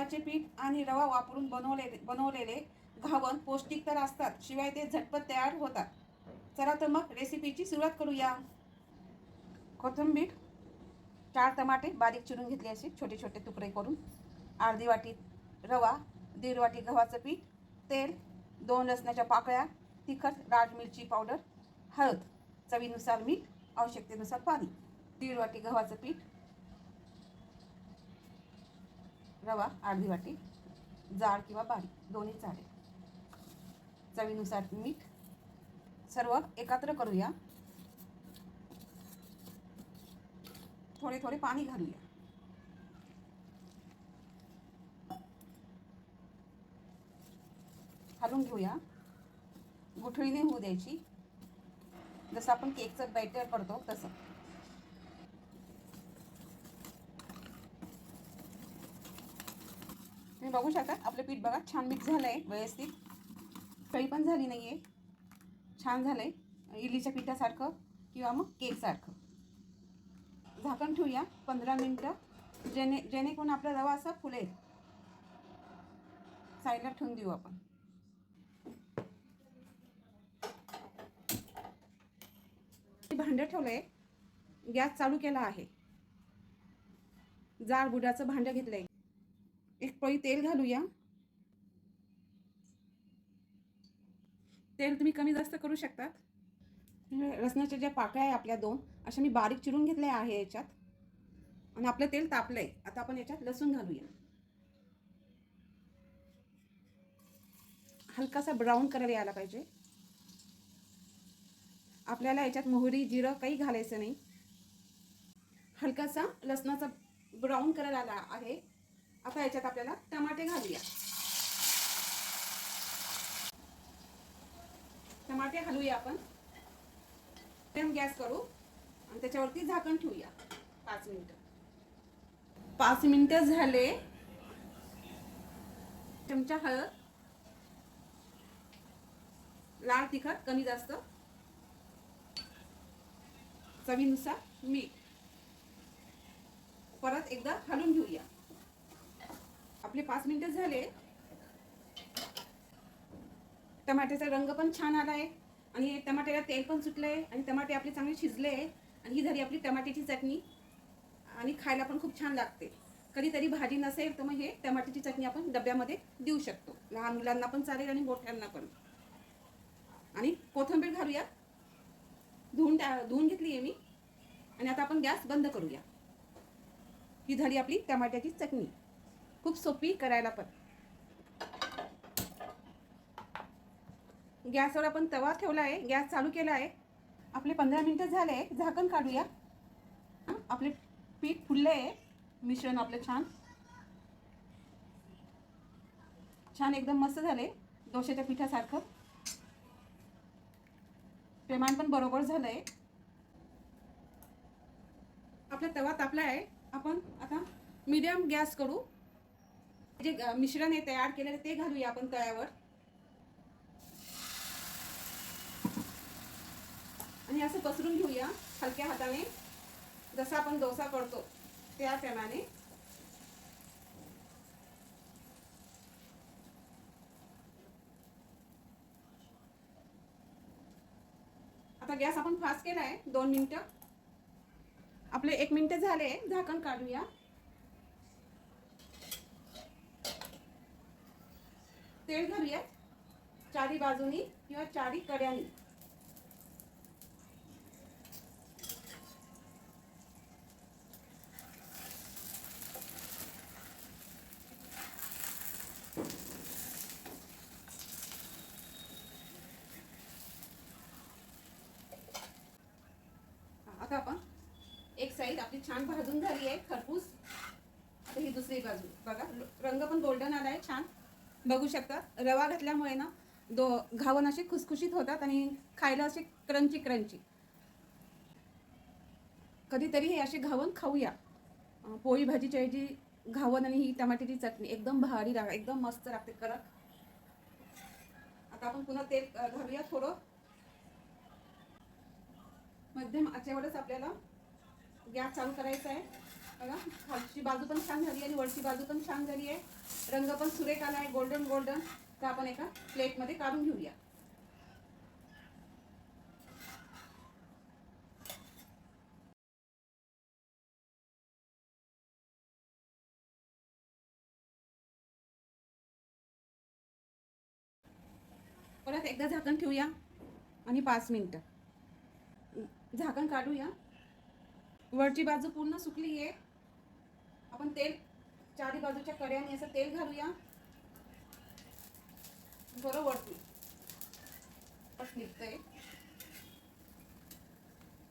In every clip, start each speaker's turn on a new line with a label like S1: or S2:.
S1: गव्हाचे पीठ आणि रवा वापरून बनवलेले घावन पौष्टिक तर असतात, शिवाय ते झटपट तयार होतात. चला तर मग रेसिपीची सुरुवात करूया. कोथिंबीर, 4 टमाटे बारीक चिरून घेतले असे छोटे छोटे तुकडे करून, अर्धी वाटी रवा, 1.5 वाटी गव्हाचं पीठ, तेल, 2 लसणाच्या पाकळ्या, तिखट, लाल मिरची पावडर, हळद, चवीनुसार मीठ, आवश्यकतेनुसार पाणी. 1.5 वाटी गव्हाचं पीठ, रवा अर्धी वाटी, जाड किंवा बारीक दोन्ही चालेल, चवीनुसार मीठ. सर्व एकत्र करूया. थोडे थोडे पाणी घालूया. हलवून घेऊया. गुठळीने होऊ द्यायची, जसं आपण केकचं बॅटर करतो तसं. तुम्ही बघू शकता आपलं पीठ बघा छान मिक्स झालंय, व्यवस्थित कळी पण झाली नाहीये, छान झालंय, इडलीच्या पिठासारखं किंवा मग केकसारखं. झाकण ठेवूया 15 मिनिटं, जेणेकरून आपला रवा असा फुलेल. साईडला ठेवून देऊ आपण. भांडं ठेवलंय, गॅस चालू केला आहे. जाड बुडाचं भांडं घेतलंय. एक पळी तेल घालूया. तेल तुम्ही कमी जास्त करू शकतात. लसणाच्या ज्या पाकळ्या आहे आपल्या 2 अशा मी बारीक चिरून घेतल्या आहे याच्यात. आणि आपलं तेल तापलंय. आता आपण याच्यात लसूण घालूया. हलकासा ब्राऊन कलर यायला पाहिजे. आपल्याला याच्यात मोहरी, जिरं काही घालायचं नाही. हलकासा लसणाचा ब्राऊन कलर आला आहे. आता याच्यात आपल्याला टमाटे घालूया. टमाटे घालूया आपण. गॅस करू आणि त्याच्यावरती झाकण ठेवूया 5 मिनिटं. 5 मिनिटं झाले. चमचा हळद, लाल तिखट कमी जास्त, चवीनुसार मीठ. परत एकदा हलवून घेऊया. आपले 5 मिनिटं झाले. टमाट्याचा रंग पण छान आलाय आणि टमाट्याला तेल पण सुटलंय आणि टमाटे आपले चांगले शिजले. आणि ही झाली आपली टमाट्याची चटणी आणि खायला पण खूप छान लागते. कधीतरी भाजी नसेल तर मग हे टमाट्याची चटणी आपण डब्यामध्ये देऊ शकतो. लहान मुलांना पण चालेल आणि मोठ्यांना पण. आणि कोथिंबीर घालूया. धुवून घेतली आहे मी. आणि आता आपण गॅस बंद करूया. ही झाली आपली टमाट्याची चटणी. खूप सोपी करायला पण. गॅसवर आपण तवा ठेवला आहे, गॅस चालू केला आहे. आपले 15 मिनिटं झाले. झाकण काढूया. आपले पीठ फुलले आहे. मिश्रण आपलं छान छान एकदम मस्त झाले, डोश्याच्या पिठासारखं. प्रमाण पण बरोबर झालंय. आपला तवा तापला आहे. आपण आता मीडियम गॅस करू. जे मिश्रण आहे तयार केलेलं ते घालूया आपण तव्यावर. आणि असं पसरून घेऊया हलक्या हाताने, जसं आपण डोसा करतो त्याप्रमाणे. आता गॅस आपण फास्ट केला आहे. 2 मिनिटं. आपले 1 मिनिट झाले. झाकण काढूया. तेल घालूया चारी बाजूनी किंवा चारी कड्यानी. आता आपण एक साईड आपली छान भाजून झाली आहे खरपूस. आता ही दुसरी बाजू बघा, रंग पण गोल्डन आलाय छान. बघू शकता रवा घातल्यामुळे ना घावन असे खुसखुशीत होतात आणि खायला असे क्रंची क्रंची. कधीतरी हे असे घावन खाऊया. पोळी भाजीच्या ऐवजी घावन आणि ही टमाट्याची चटणी एकदम भारी एकदम मस्त लागते कडक. आता आपण पुन्हा तेल घालूया थोडं. मध्यम आचेवरच आपल्याला गॅस चालू करायचा आहे. बघा, खालची बाजू पण छान झाली आणि वरची बाजू पण छान झाली आहे. रंग पण सुरेख आला आहे, गोल्डन गोल्डन. तर आपण एका प्लेटमध्ये काढून घेऊया. परत एकदा झाकण ठेवूया आणि 5 मिनिटं झाकण काढूया. वरची बाजू पूर्ण सुकली आहे. आपण तेल चारी बाजूच्या कड्याने असं तेल घालूया. बरं वरती निघतंय.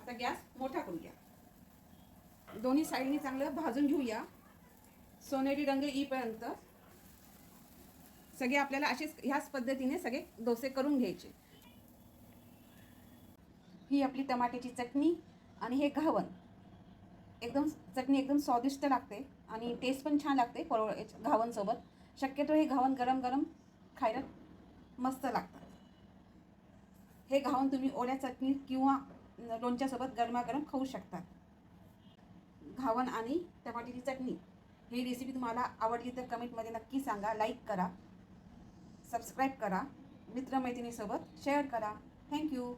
S1: आता गॅस मोठा करूया. दोन्ही साईडनी चांगलं भाजून घेऊया सोनेरी रंग येईपर्यंत. सगळे आपल्याला असेच ह्याच पद्धतीने सगळे डोसे करून घ्यायचे. ही आपली टमाट्याची चटणी आणि हे घावन चटणी एकदम स्वादिष्ट लागते आणि टेस्ट पण छान लागते घावनसोबत. शक्यतो हे घावन गरम गरम खायला मस्त लागतात. हे घावन तुम्ही ओल्या चटणी किंवा लोणच्यासोबत गरमागरम खाऊ शकता. घावन आणि टमाट्याची चटणी ही रेसिपी तुम्हाला आवडली तर कमेंटमध्ये नक्की सांगा. लाईक करा, सबस्क्राईब करा, मित्रमैत्रिणीसोबत शेअर करा. थँक्यू.